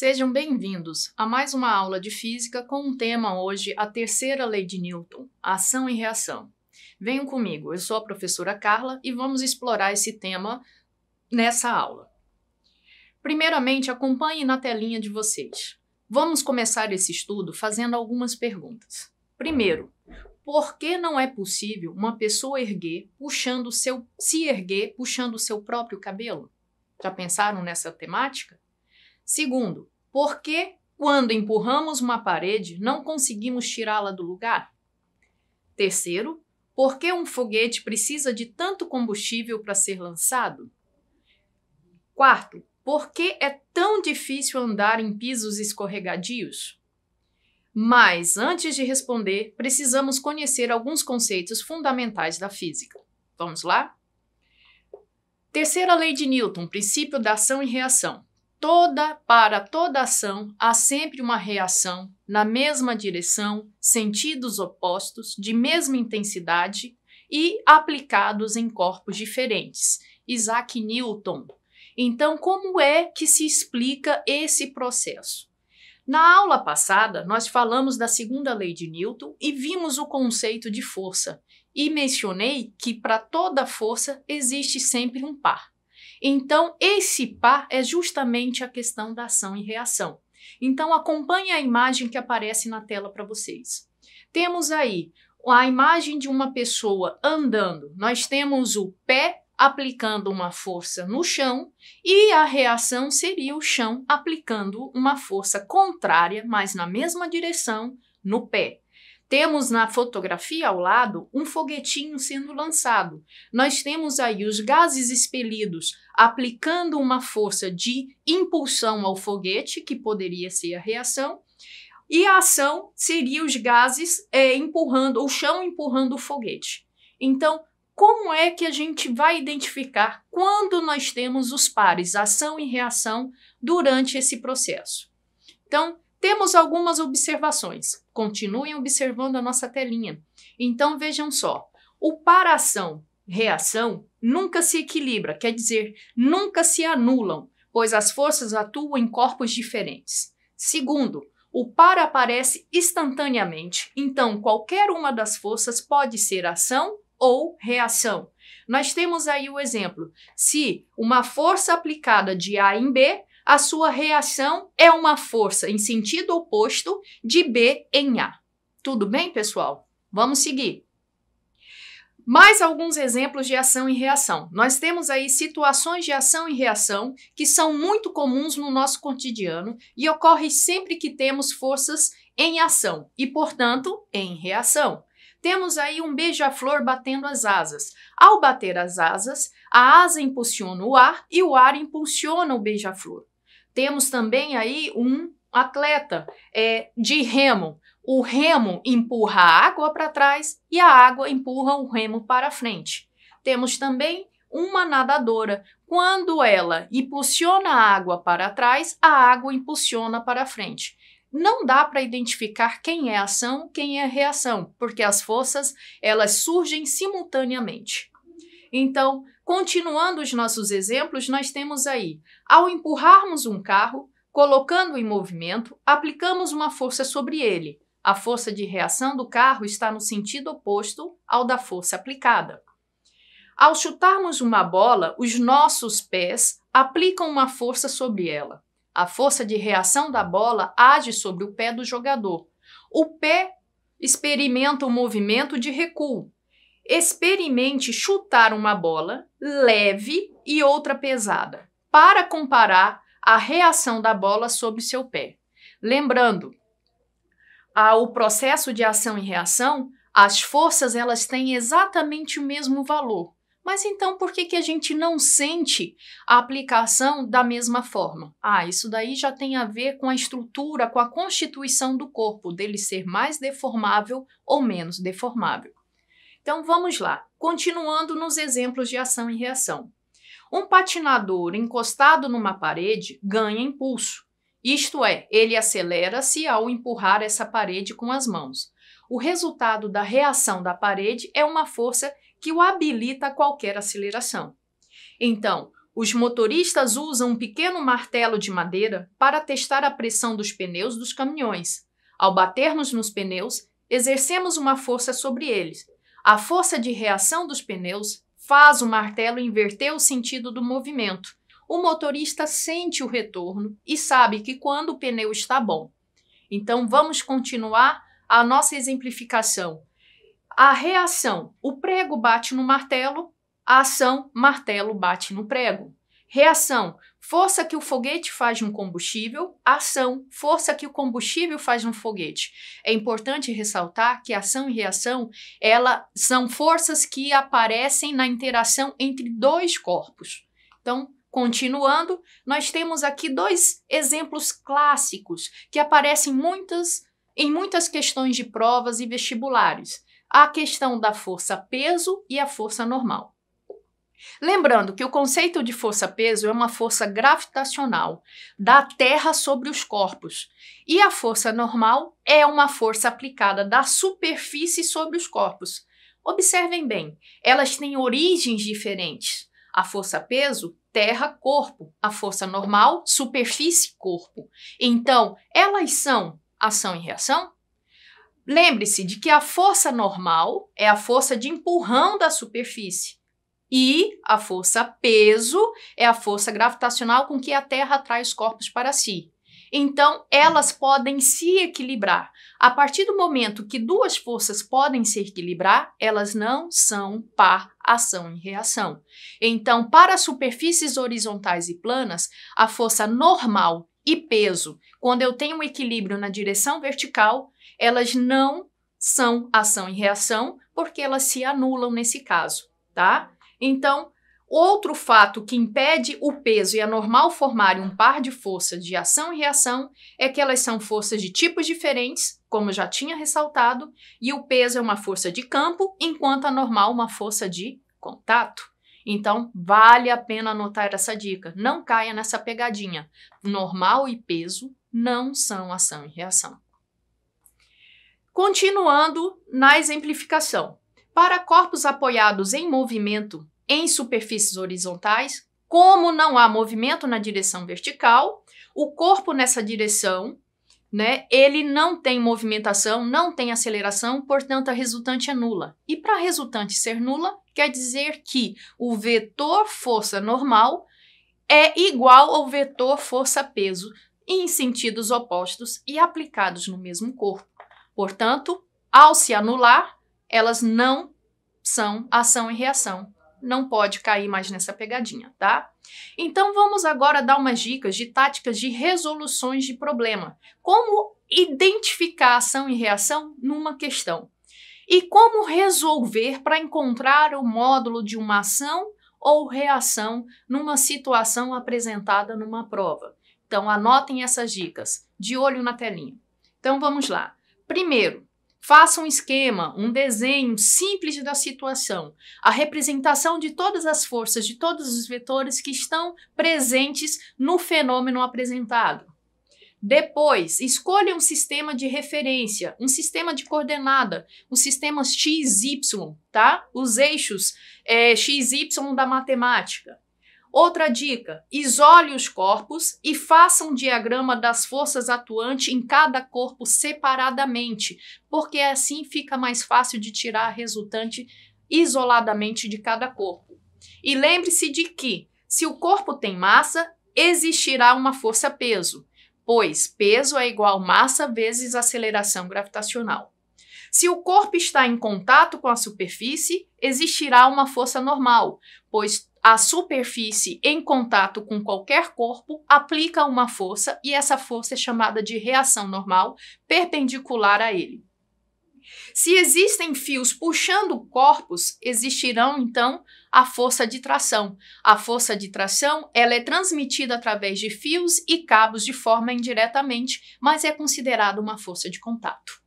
Sejam bem-vindos a mais uma aula de física com um tema hoje, a terceira lei de Newton, ação e reação. Venham comigo, eu sou a professora Carla e vamos explorar esse tema nessa aula. Primeiramente, acompanhe na telinha de vocês. Vamos começar esse estudo fazendo algumas perguntas. Primeiro, por que não é possível uma pessoa se erguer puxando o seu próprio cabelo? Já pensaram nessa temática? Segundo, por que quando empurramos uma parede não conseguimos tirá-la do lugar? Terceiro, por que um foguete precisa de tanto combustível para ser lançado? Quarto, por que é tão difícil andar em pisos escorregadios? Mas, antes de responder, precisamos conhecer alguns conceitos fundamentais da física. Vamos lá? Terceira lei de Newton, princípio da ação e reação. Para toda ação, há sempre uma reação na mesma direção, sentidos opostos, de mesma intensidade e aplicados em corpos diferentes. Isaac Newton. Então, como é que se explica esse processo? Na aula passada, nós falamos da segunda lei de Newton e vimos o conceito de força. E mencionei que para toda força existe sempre um par. Então, esse par é justamente a questão da ação e reação. Então, acompanhe a imagem que aparece na tela para vocês. Temos aí a imagem de uma pessoa andando. Nós temos o pé aplicando uma força no chão e a reação seria o chão aplicando uma força contrária, mas na mesma direção, no pé. Temos na fotografia ao lado um foguetinho sendo lançado. Nós temos aí os gases expelidos aplicando uma força de impulsão ao foguete, que poderia ser a reação, e a ação seria os gases o chão empurrando o foguete. Então, como é que a gente vai identificar quando nós temos os pares, ação e reação, durante esse processo? Então, temos algumas observações. Continuem observando a nossa telinha. Então, vejam só. O par ação-reação nunca se equilibra, quer dizer, nunca se anulam, pois as forças atuam em corpos diferentes. Segundo, o par aparece instantaneamente, então qualquer uma das forças pode ser ação ou reação. Nós temos aí o exemplo. Se uma força aplicada de A em B, a sua reação é uma força em sentido oposto de B em A. Tudo bem, pessoal? Vamos seguir. Mais alguns exemplos de ação e reação. Nós temos aí situações de ação e reação que são muito comuns no nosso cotidiano e ocorrem sempre que temos forças em ação e, portanto, em reação. Temos aí um beija-flor batendo as asas. Ao bater as asas, a asa impulsiona o ar e o ar impulsiona o beija-flor. Temos também aí um atleta de remo. O remo empurra a água para trás e a água empurra o remo para frente. Temos também uma nadadora. Quando ela impulsiona a água para trás, a água impulsiona para frente. Não dá para identificar quem é ação, quem é reação, porque as forças elas surgem simultaneamente. Então, continuando os nossos exemplos, nós temos aí, ao empurrarmos um carro, colocando em movimento, aplicamos uma força sobre ele. A força de reação do carro está no sentido oposto ao da força aplicada. Ao chutarmos uma bola, os nossos pés aplicam uma força sobre ela. A força de reação da bola age sobre o pé do jogador. O pé experimenta o movimento de recuo. Experimente chutar uma bola leve e outra pesada, para comparar a reação da bola sobre seu pé. Lembrando, o processo de ação e reação, as forças elas têm exatamente o mesmo valor. Mas então por que a gente não sente a aplicação da mesma forma? Isso daí já tem a ver com a estrutura, com a constituição do corpo, dele ser mais deformável ou menos deformável. Então vamos lá, continuando nos exemplos de ação e reação. Um patinador encostado numa parede ganha impulso. Isto é, ele acelera-se ao empurrar essa parede com as mãos. O resultado da reação da parede é uma força que o habilita a qualquer aceleração. Então, Os motoristas usam um pequeno martelo de madeira para testar a pressão dos pneus dos caminhões. Ao batermos nos pneus, exercemos uma força sobre eles. A força de reação dos pneus faz o martelo inverter o sentido do movimento. O motorista sente o retorno e sabe que quando o pneu está bom. Então, vamos continuar a nossa exemplificação. A reação: o prego bate no martelo. A ação: martelo bate no prego. Reação: força que o foguete faz no combustível. Ação: força que o combustível faz no foguete. É importante ressaltar que ação e reação, elas são forças que aparecem na interação entre dois corpos. Então, continuando, nós temos aqui dois exemplos clássicos que aparecem em muitas questões de provas e vestibulares. A questão da força-peso e a força normal. Lembrando que o conceito de força-peso é uma força gravitacional da Terra sobre os corpos, e a força normal é uma força aplicada da superfície sobre os corpos. Observem bem, elas têm origens diferentes. A força-peso, terra-corpo. A força normal, superfície-corpo. Então, elas são ação e reação? Lembre-se de que a força normal é a força de empurrão da superfície. E a força-peso é a força gravitacional com que a Terra atrai os corpos para si. Então, elas podem se equilibrar. A partir do momento que duas forças podem se equilibrar, elas não são par ação e reação. Então, para superfícies horizontais e planas, a força normal e peso, quando eu tenho um equilíbrio na direção vertical, elas não são ação e reação, porque elas se anulam nesse caso, tá? Então, outro fato que impede o peso e a normal formarem um par de forças de ação e reação é que elas são forças de tipos diferentes, como eu já tinha ressaltado, e o peso é uma força de campo, enquanto a normal uma força de contato. Então, vale a pena anotar essa dica. Não caia nessa pegadinha. Normal e peso não são ação e reação. Continuando na exemplificação. Para corpos apoiados em movimento em superfícies horizontais, como não há movimento na direção vertical, o corpo nessa direção, ele não tem movimentação, não tem aceleração, portanto a resultante é nula. E para a resultante ser nula, quer dizer que o vetor força normal é igual ao vetor força-peso em sentidos opostos e aplicados no mesmo corpo. Portanto, ao se anular, elas não são ação e reação. Não pode cair mais nessa pegadinha, tá? Então, vamos agora dar umas dicas de táticas de resoluções de problema. Como identificar ação e reação numa questão. E como resolver para encontrar o módulo de uma ação ou reação numa situação apresentada numa prova. Então, anotem essas dicas, de olho na telinha. Então, vamos lá. Primeiro, faça um esquema, um desenho simples da situação, a representação de todas as forças, de todos os vetores que estão presentes no fenômeno apresentado. Depois, escolha um sistema de referência, um sistema de coordenada, os sistemas x, y, tá? Os eixos x, y da matemática. Outra dica, isole os corpos e faça um diagrama das forças atuantes em cada corpo separadamente, porque assim fica mais fácil de tirar a resultante isoladamente de cada corpo. E lembre-se de que, se o corpo tem massa, existirá uma força-peso, pois peso é igual massa vezes aceleração gravitacional. Se o corpo está em contato com a superfície, existirá uma força normal, pois a superfície em contato com qualquer corpo aplica uma força e essa força é chamada de reação normal perpendicular a ele. Se existem fios puxando corpos, existirão então a força de tração. A força de tração ela é transmitida através de fios e cabos de forma indiretamente, mas é considerada uma força de contato.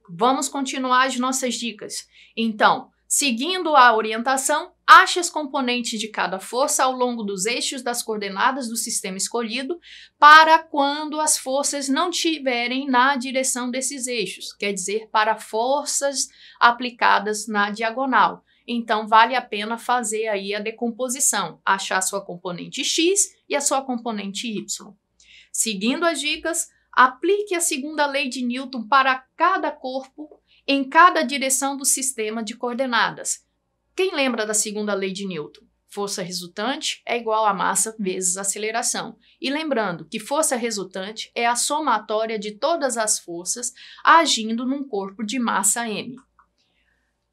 Vamos continuar as nossas dicas. Então, seguindo a orientação, ache as componentes de cada força ao longo dos eixos das coordenadas do sistema escolhido para quando as forças não estiverem na direção desses eixos, quer dizer, para forças aplicadas na diagonal. então vale a pena fazer aí a decomposição, achar a sua componente X e a sua componente Y. Seguindo as dicas, aplique a segunda lei de Newton para cada corpo em cada direção do sistema de coordenadas. Quem lembra da segunda lei de Newton? Força resultante é igual a massa vezes aceleração. E lembrando que força resultante é a somatória de todas as forças agindo num corpo de massa m.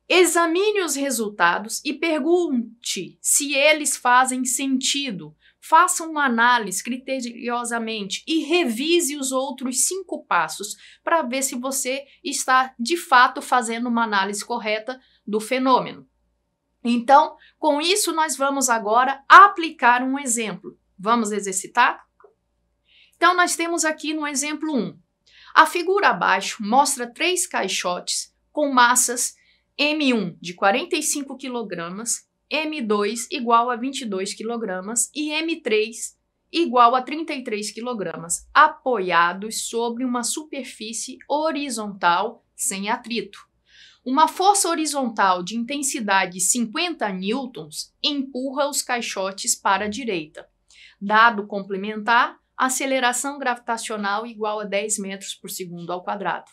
Examine os resultados e pergunte se eles fazem sentido. Faça uma análise criteriosamente e revise os outros 5 passos para ver se você está de fato fazendo uma análise correta do fenômeno. Então, com isso, nós vamos agora aplicar um exemplo. Vamos exercitar? Então, nós temos aqui no exemplo 1. A figura abaixo mostra 3 caixotes com massas M1 de 45 kg, M2 igual a 22 kg e M3 igual a 33 kg, apoiados sobre uma superfície horizontal sem atrito. Uma força horizontal de intensidade 50 newtons empurra os caixotes para a direita. Dado complementar, aceleração gravitacional igual a 10 metros por segundo ao quadrado.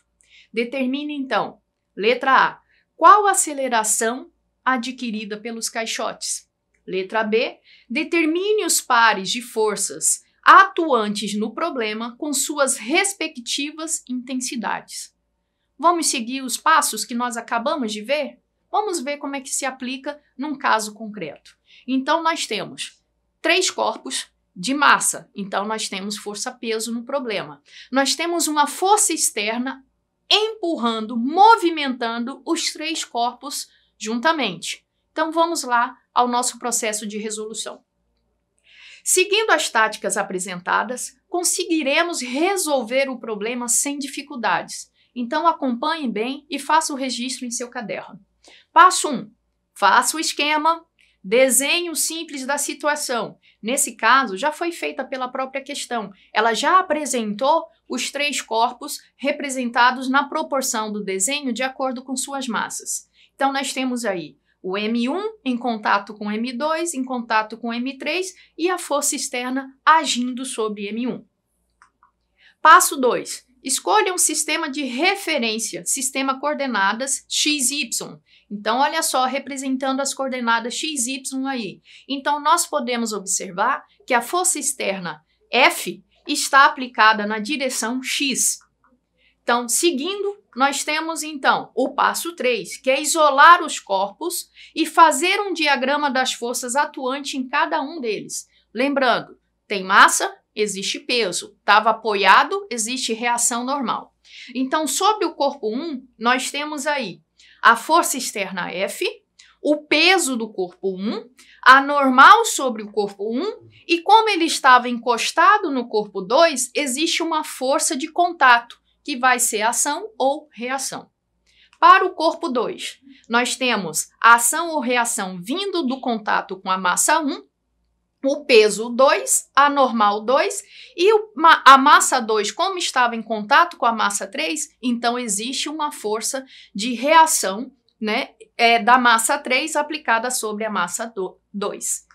Determine então, letra A, qual a aceleração adquirida pelos caixotes? Letra B, determine os pares de forças atuantes no problema com suas respectivas intensidades. Vamos seguir os passos que nós acabamos de ver? Vamos ver como é que se aplica num caso concreto. Então, nós temos 3 corpos de massa. Então, nós temos força-peso no problema. Nós temos uma força externa empurrando, movimentando os 3 corpos juntamente. Então, vamos lá ao nosso processo de resolução. Seguindo as táticas apresentadas, conseguiremos resolver o problema sem dificuldades. Então, acompanhe bem e faça o registro em seu caderno. Passo 1. Faça o esquema, desenhe o simples da situação. Nesse caso, já foi feita pela própria questão. Ela já apresentou os 3 corpos representados na proporção do desenho de acordo com suas massas. Então, nós temos aí o M1 em contato com M2, em contato com M3 e a força externa agindo sobre M1. Passo 2. Escolha um sistema de referência, sistema coordenadas XY. Então, olha só, representando as coordenadas XY aí. Então, nós podemos observar que a força externa F está aplicada na direção X. Então, seguindo, nós temos então o passo 3, que é isolar os corpos e fazer um diagrama das forças atuantes em cada um deles. Lembrando, tem massa, existe peso. Estava apoiado, existe reação normal. Então, sobre o corpo 1, nós temos aí a força externa F, o peso do corpo 1, a normal sobre o corpo 1, e como ele estava encostado no corpo 2, existe uma força de contato, que vai ser ação ou reação. Para o corpo 2, nós temos a ação ou reação vindo do contato com a massa 1, o peso 2, a normal 2 e a massa 2, como estava em contato com a massa 3, então existe uma força de reação, né, da massa 3 aplicada sobre a massa 2.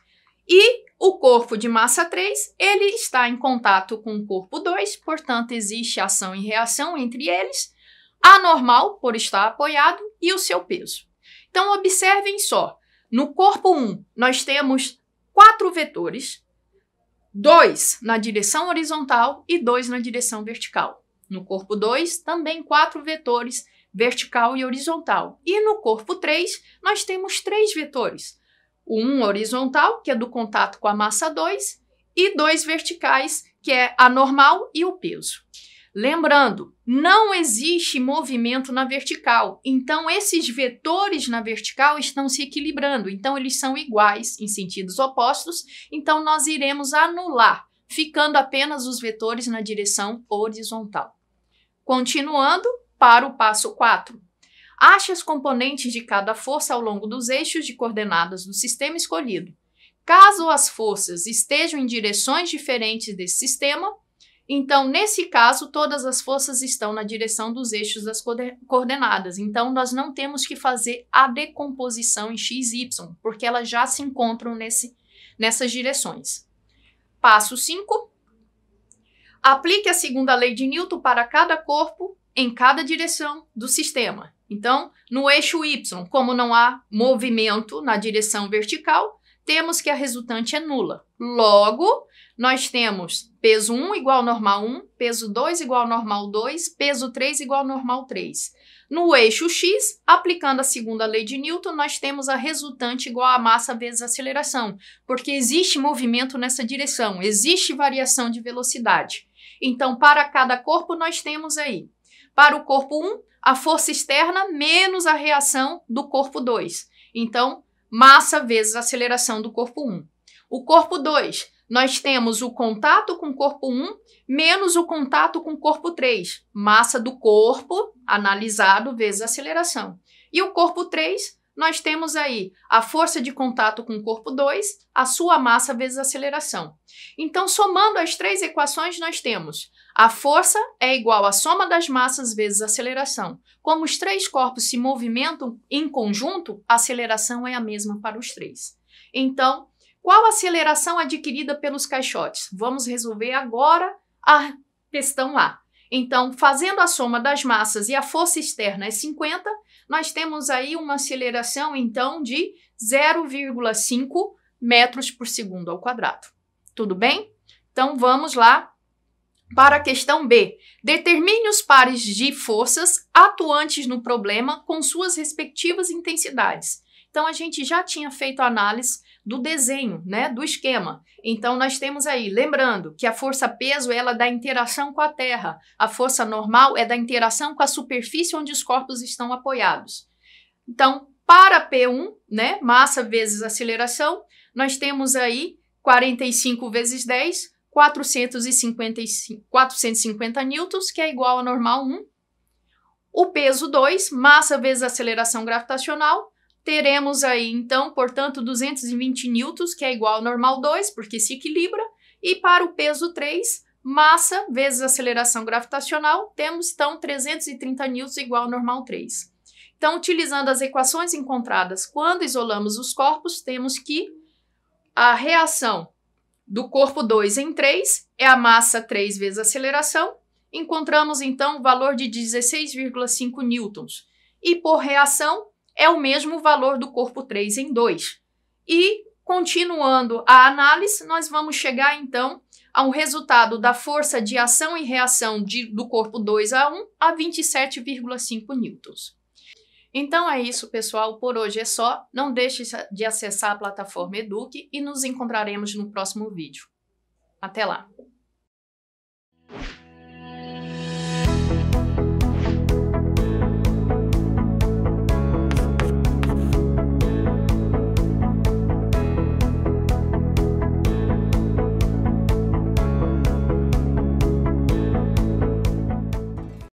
E o corpo de massa 3, ele está em contato com o corpo 2, portanto existe ação e reação entre eles, a normal, por estar apoiado, e o seu peso. Então observem só, no corpo 1 nós temos 4 vetores, 2 na direção horizontal e 2 na direção vertical. No corpo 2, também 4 vetores, vertical e horizontal. E no corpo 3, nós temos 3 vetores. Um horizontal, que é do contato com a massa 2, e 2 verticais, que é a normal e o peso. Lembrando, não existe movimento na vertical, então esses vetores na vertical estão se equilibrando, então eles são iguais em sentidos opostos, então nós iremos anular, ficando apenas os vetores na direção horizontal. Continuando para o passo 4. Ache as componentes de cada força ao longo dos eixos de coordenadas do sistema escolhido. Caso as forças estejam em direções diferentes desse sistema, Então, nesse caso, todas as forças estão na direção dos eixos das coordenadas. Então, nós não temos que fazer a decomposição em x e y, porque elas já se encontram nessas direções. Passo 5. Aplique a segunda lei de Newton para cada corpo em cada direção do sistema. Então, no eixo y, como não há movimento na direção vertical, temos que a resultante é nula. Logo, nós temos peso 1 igual ao normal 1, peso 2 igual ao normal 2, peso 3 igual ao normal 3. No eixo x, aplicando a segunda lei de Newton, nós temos a resultante igual a massa vezes a aceleração, porque existe movimento nessa direção, existe variação de velocidade. Então, para cada corpo, nós temos aí, para o corpo 1, a força externa menos a reação do corpo 2. Então, massa vezes a aceleração do corpo 1. O corpo 2, nós temos o contato com o corpo 1 menos o contato com o corpo 3. Massa do corpo analisado vezes a aceleração. E o corpo 3, nós temos aí a força de contato com o corpo 2, a sua massa vezes a aceleração. Então, somando as três equações, nós temos a força é igual à soma das massas vezes a aceleração. Como os três corpos se movimentam em conjunto, a aceleração é a mesma para os três. Então, qual a aceleração adquirida pelos caixotes? Vamos resolver agora a questão lá. Então, fazendo a soma das massas e a força externa é 50, nós temos aí uma aceleração, então, de 0,5 metros por segundo ao quadrado. Tudo bem? Então, vamos lá para a questão B. Determine os pares de forças atuantes no problema com suas respectivas intensidades. Então, a gente já tinha feito a análise do desenho, né, do esquema. Então, nós temos aí, lembrando que a força-peso ela é da interação com a Terra, a força normal é da interação com a superfície onde os corpos estão apoiados. Então, para P1, né, massa vezes aceleração, nós temos aí 45 vezes 10, 450 newtons, que é igual a normal 1. O peso 2, massa vezes aceleração gravitacional, teremos aí, então, portanto, 220 newtons, que é igual ao normal 2, porque se equilibra. E para o peso 3, massa vezes aceleração gravitacional, temos, então, 330 newtons igual ao normal 3. Então, utilizando as equações encontradas quando isolamos os corpos, temos que a reação do corpo 2 em 3 é a massa 3 vezes a aceleração. Encontramos, então, o valor de 16,5 newtons. E por reação, é o mesmo valor do corpo 3 em 2. E, continuando a análise, nós vamos chegar, então, a um resultado da força de ação e reação do corpo 2 a 1 a 27,5 newtons. Então é isso, pessoal. Por hoje é só. Não deixe de acessar a plataforma Eduque e nos encontraremos no próximo vídeo. Até lá!